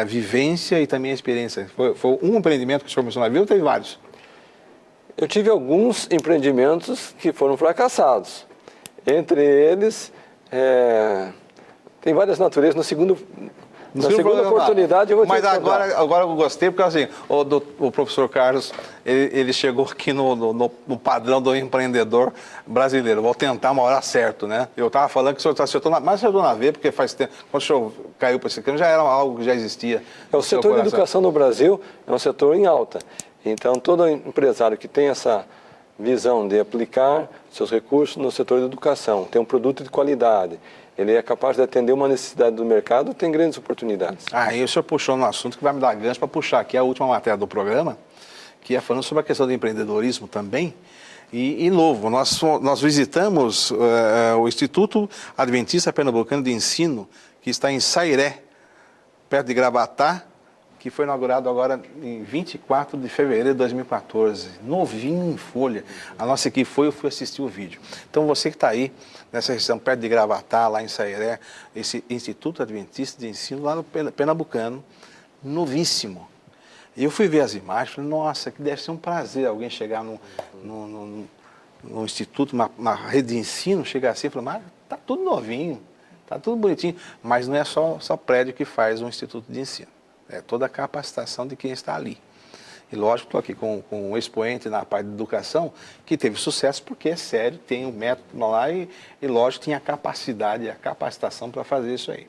vivência e também a experiência. Foi um empreendimento que o senhor começou na vida ou teve vários? Eu tive alguns empreendimentos que foram fracassados. Entre eles, tem várias naturezas. Na segunda oportunidade eu vou te Mas agora eu gostei, porque assim, o professor Carlos, ele chegou aqui no padrão do empreendedor brasileiro. Vou tentar uma hora certo, né? Eu estava falando que o senhor acertou na veia, porque faz tempo, quando o senhor caiu para esse caminho, já era algo que já existia. O setor de educação no Brasil é um setor em alta. Então, todo empresário que tem essa visão de aplicar seus recursos no setor da educação, tem um produto de qualidade, ele é capaz de atender uma necessidade do mercado, tem grandes oportunidades. Aí o senhor puxou no assunto que vai me dar gancho para puxar aqui a última matéria do programa, que é falando sobre a questão do empreendedorismo também. E novo, nós visitamos o Instituto Adventista Pernambucano de Ensino, que está em Sairé, perto de Gravatá, que foi inaugurado agora em 24 de fevereiro de 2014, novinho em folha. A nossa equipe eu fui assistir o vídeo. Então você que está aí, nessa região perto de Gravatá, lá em Sairé, esse Instituto Adventista de Ensino lá no Pernambucano, novíssimo. E eu fui ver as imagens, falei, nossa, que deve ser um prazer alguém chegar num instituto, uma rede de ensino, chegar assim e falar, mas está tudo novinho, está tudo bonitinho. Mas não é só prédio que faz um instituto de ensino. É toda a capacitação de quem está ali. E lógico, estou aqui com um expoente na parte de educação que teve sucesso porque é sério, tem um método lá e lógico, tem a capacidade e a capacitação para fazer isso aí.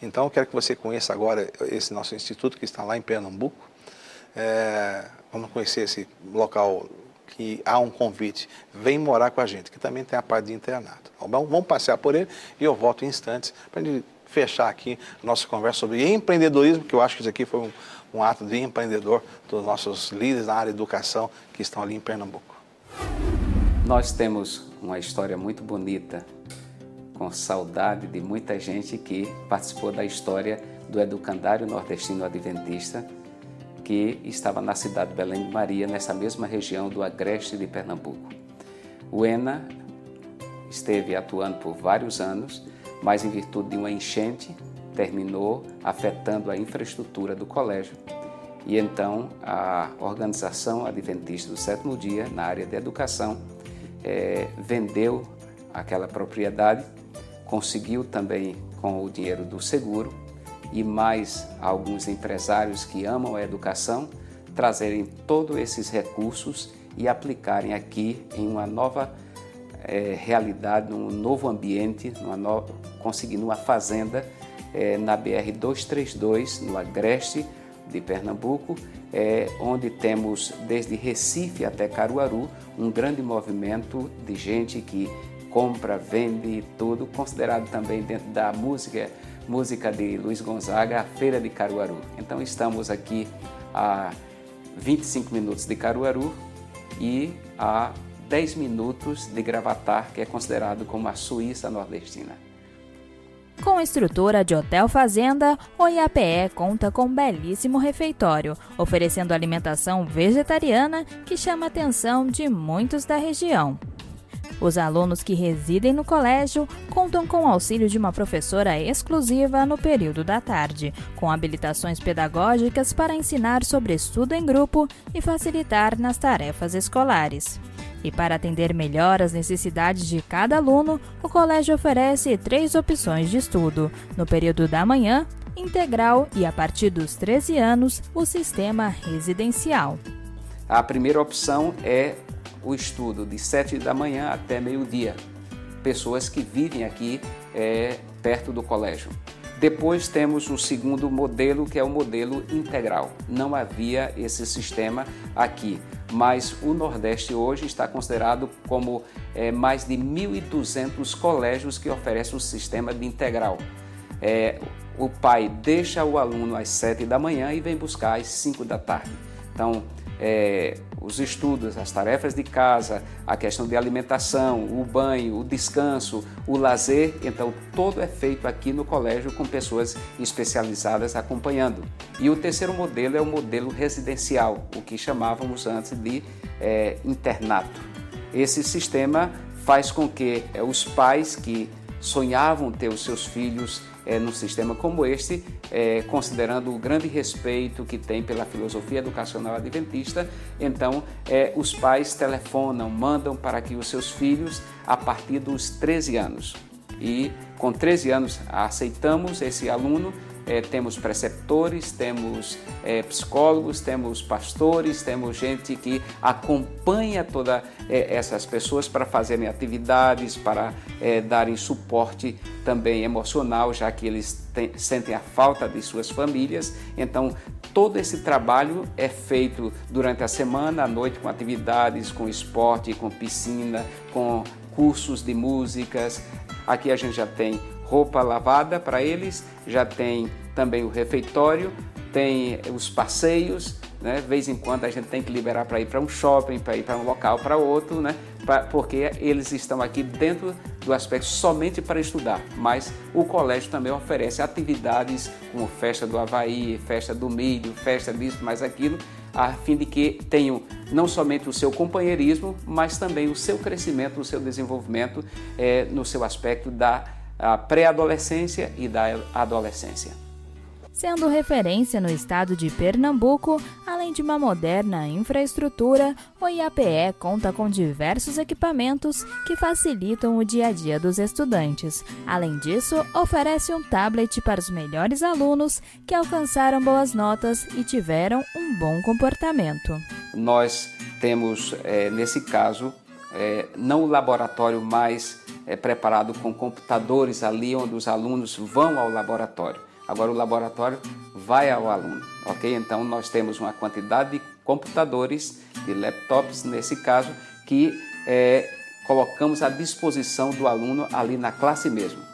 Então, eu quero que você conheça agora esse nosso instituto que está lá em Pernambuco. Vamos conhecer esse local que há um convite. Vem morar com a gente, que também tem a parte de internato. Vamos passear por ele e eu volto em instantes para ele fechar aqui a nossa conversa sobre empreendedorismo, que eu acho que isso aqui foi um ato de empreendedor dos nossos líderes na área de educação que estão ali em Pernambuco. Nós temos uma história muito bonita, com saudade de muita gente que participou da história do Educandário Nordestino Adventista, que estava na cidade de Belém de Maria, nessa mesma região do Agreste de Pernambuco. O ENA esteve atuando por vários anos, mas em virtude de uma enchente, terminou afetando a infraestrutura do colégio. E então a Organização Adventista do Sétimo Dia, na área de educação, vendeu aquela propriedade, conseguiu também com o dinheiro do seguro e mais alguns empresários que amam a educação, trazerem todos esses recursos e aplicarem aqui em uma nova realidade, num novo ambiente, conseguindo uma fazenda na BR-232, no Agreste de Pernambuco, onde temos desde Recife até Caruaru um grande movimento de gente que compra, vende tudo, considerado também dentro da música de Luiz Gonzaga, a Feira de Caruaru. Então estamos aqui a 25 minutos de Caruaru e a 10 minutos de Gravatá, que é considerado como a Suíça nordestina. Com estrutura de hotel fazenda, o IAPE conta com um belíssimo refeitório, oferecendo alimentação vegetariana que chama a atenção de muitos da região. Os alunos que residem no colégio contam com o auxílio de uma professora exclusiva no período da tarde, com habilitações pedagógicas para ensinar sobre estudo em grupo e facilitar nas tarefas escolares. E para atender melhor as necessidades de cada aluno, o colégio oferece 3 opções de estudo: no período da manhã, integral e, a partir dos 13 anos, o sistema residencial. A primeira opção é o estudo de 7 da manhã até meio-dia. Pessoas que vivem aqui perto do colégio. Depois temos o segundo modelo, que é o modelo integral. Não havia esse sistema aqui, mas o Nordeste hoje está considerado como mais de 1.200 colégios que oferecem um sistema de integral. O pai deixa o aluno às 7 da manhã e vem buscar às 5 da tarde. Então, os estudos, as tarefas de casa, a questão de alimentação, o banho, o descanso, o lazer, então todo é feito aqui no colégio com pessoas especializadas acompanhando. E o terceiro modelo é o modelo residencial, o que chamávamos antes de internato. Esse sistema faz com que os pais que sonhavam ter os seus filhos num sistema como este, considerando o grande respeito que tem pela filosofia educacional adventista, então os pais telefonam, mandam para que os seus filhos a partir dos 13 anos. E com 13 anos aceitamos esse aluno, temos preceptores, temos psicólogos, temos pastores, temos gente que acompanha todas essas pessoas para fazerem atividades, para darem suporte também emocional, já que eles sentem a falta de suas famílias. Então, todo esse trabalho é feito durante a semana, à noite, com atividades, com esporte, com piscina, com cursos de músicas. Aqui a gente já tem roupa lavada para eles, já tem também o refeitório, tem os passeios, né? De vez em quando a gente tem que liberar para ir para um shopping, para ir para um local, para outro, né? Porque eles estão aqui dentro do aspecto somente para estudar, mas o colégio também oferece atividades como festa do Havaí, festa do milho, festa disso, mais aquilo, a fim de que tenham não somente o seu companheirismo, mas também o seu crescimento, o seu desenvolvimento no seu aspecto da pré-adolescência e da adolescência. Sendo referência no estado de Pernambuco, além de uma moderna infraestrutura, o IAPE conta com diversos equipamentos que facilitam o dia a dia dos estudantes. Além disso, oferece um tablet para os melhores alunos que alcançaram boas notas e tiveram um bom comportamento. Nós temos, nesse caso, não o laboratório mais preparado com computadores ali onde os alunos vão ao laboratório. Agora o laboratório vai ao aluno, ok? Então nós temos uma quantidade de computadores, de laptops nesse caso, que colocamos à disposição do aluno ali na classe mesmo.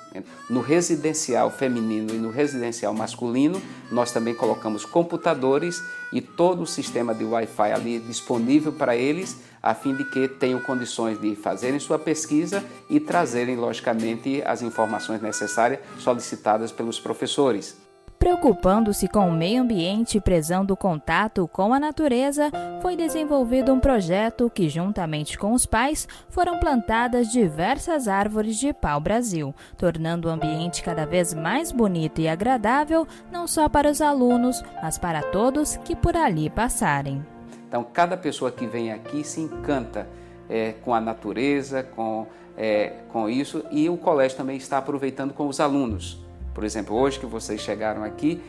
No residencial feminino e no residencial masculino, nós também colocamos computadores e todo o sistema de Wi-Fi ali disponível para eles, a fim de que tenham condições de fazerem sua pesquisa e trazerem, logicamente, as informações necessárias solicitadas pelos professores. Preocupando-se com o meio ambiente e prezando o contato com a natureza, foi desenvolvido um projeto que, juntamente com os pais, foram plantadas diversas árvores de pau-brasil, tornando o ambiente cada vez mais bonito e agradável, não só para os alunos, mas para todos que por ali passarem. Então, cada pessoa que vem aqui se encanta com a natureza, com isso, e o colégio também está aproveitando com os alunos. Por exemplo, hoje que vocês chegaram aqui,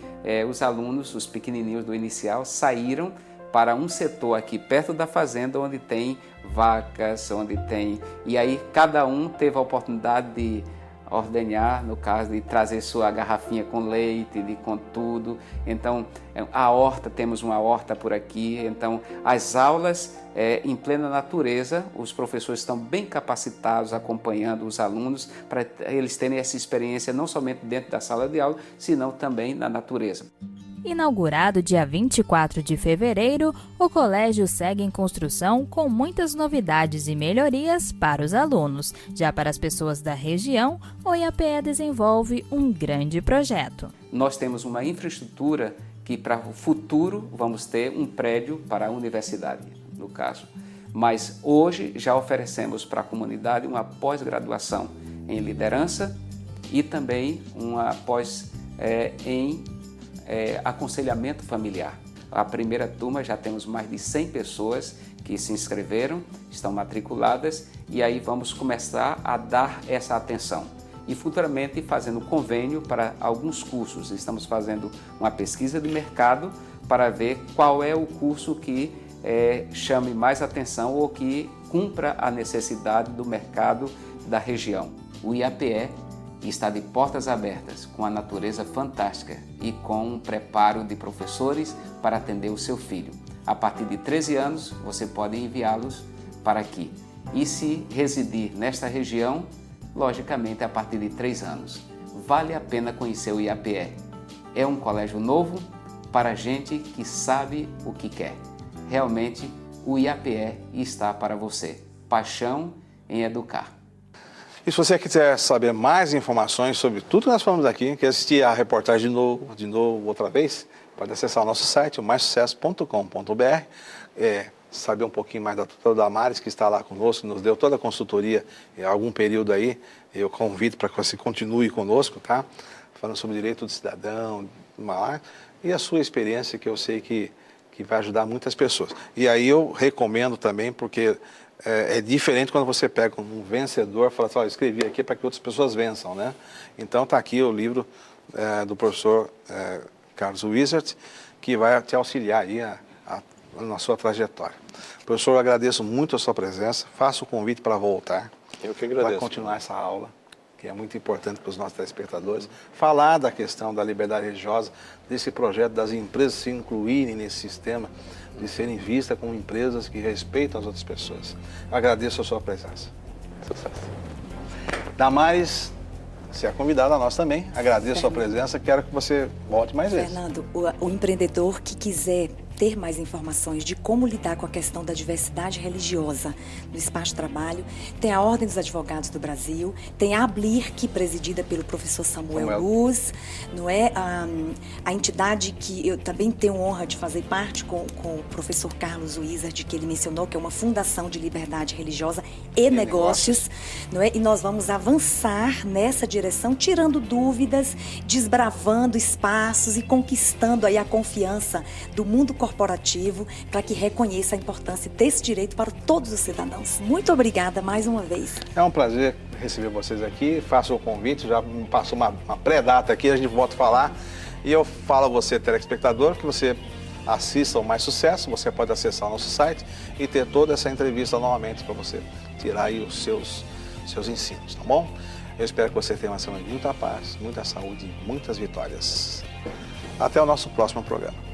os alunos, os pequenininhos do inicial, saíram para um setor aqui perto da fazenda, onde tem vacas, onde tem... E aí cada um teve a oportunidade de ordenhar, no caso de trazer sua garrafinha com leite, com tudo. Então, a horta, temos uma horta por aqui. Então, as aulas em plena natureza, os professores estão bem capacitados, acompanhando os alunos, para eles terem essa experiência não somente dentro da sala de aula, senão também na natureza. Inaugurado dia 24 de fevereiro, o colégio segue em construção com muitas novidades e melhorias para os alunos. Já para as pessoas da região, o IAPE desenvolve um grande projeto. Nós temos uma infraestrutura que para o futuro vamos ter um prédio para a universidade, no caso. Mas hoje já oferecemos para a comunidade uma pós-graduação em liderança e também uma pós em aconselhamento familiar. A primeira turma já temos mais de 100 pessoas que se inscreveram, estão matriculadas, e aí vamos começar a dar essa atenção. E futuramente fazendo convênio para alguns cursos. Estamos fazendo uma pesquisa de mercado para ver qual é o curso que chame mais atenção ou que cumpra a necessidade do mercado da região. O IAPE está de portas abertas, com a natureza fantástica e com um preparo de professores para atender o seu filho. A partir de 13 anos, você pode enviá-los para aqui. E se residir nesta região, logicamente a partir de 3 anos. Vale a pena conhecer o IAPE. É um colégio novo para gente que sabe o que quer. Realmente, o IAPE está para você. Paixão em educar. E se você quiser saber mais informações sobre tudo que nós falamos aqui, quer assistir a reportagem de novo, outra vez, pode acessar o nosso site, o maissucesso.com.br, saber um pouquinho mais da doutora Damares, que está lá conosco, nos deu toda a consultoria em algum período aí. Eu convido para que você continue conosco, tá? Falando sobre direito do cidadão, e a sua experiência, que eu sei que vai ajudar muitas pessoas. E aí eu recomendo também, porque é diferente quando você pega um vencedor e fala assim, eu escrevi aqui para que outras pessoas vençam, né? Então está aqui o livro do professor Carlos Wizard, que vai te auxiliar aí na sua trajetória. Professor, eu agradeço muito a sua presença, faço o convite para voltar. Eu que agradeço. Para continuar essa aula, que que é muito importante para os nossos telespectadores, falar da questão da liberdade religiosa, desse projeto das empresas se incluírem nesse sistema, de serem vistas como empresas que respeitam as outras pessoas. Eu agradeço a sua presença. Sucesso. Damares, você é convidada a nós também. Agradeço a sua presença, quero que você volte mais vezes. Fernando, o empreendedor que quiser ter mais informações de como lidar com a questão da diversidade religiosa no espaço de trabalho, tem a Ordem dos Advogados do Brasil, tem a ABLIRC, presidida pelo professor Samuel Luz, não é? A entidade que eu também tenho honra de fazer parte com o professor Carlos Wizard, que ele mencionou, que é uma fundação de liberdade religiosa e negócios, não é? E nós vamos avançar nessa direção, tirando dúvidas, desbravando espaços e conquistando aí a confiança do mundo corporativo para que reconheça a importância desse direito para todos os cidadãos. Muito obrigada mais uma vez. É um prazer receber vocês aqui, faço o convite, já passou uma pré-data aqui, a gente volta a falar e eu falo a você, telespectador, que você assista ao Mais Sucesso, você pode acessar o nosso site e ter toda essa entrevista novamente para você tirar aí os seus ensinos, tá bom? Eu espero que você tenha uma semana de muita paz, muita saúde e muitas vitórias. Até o nosso próximo programa.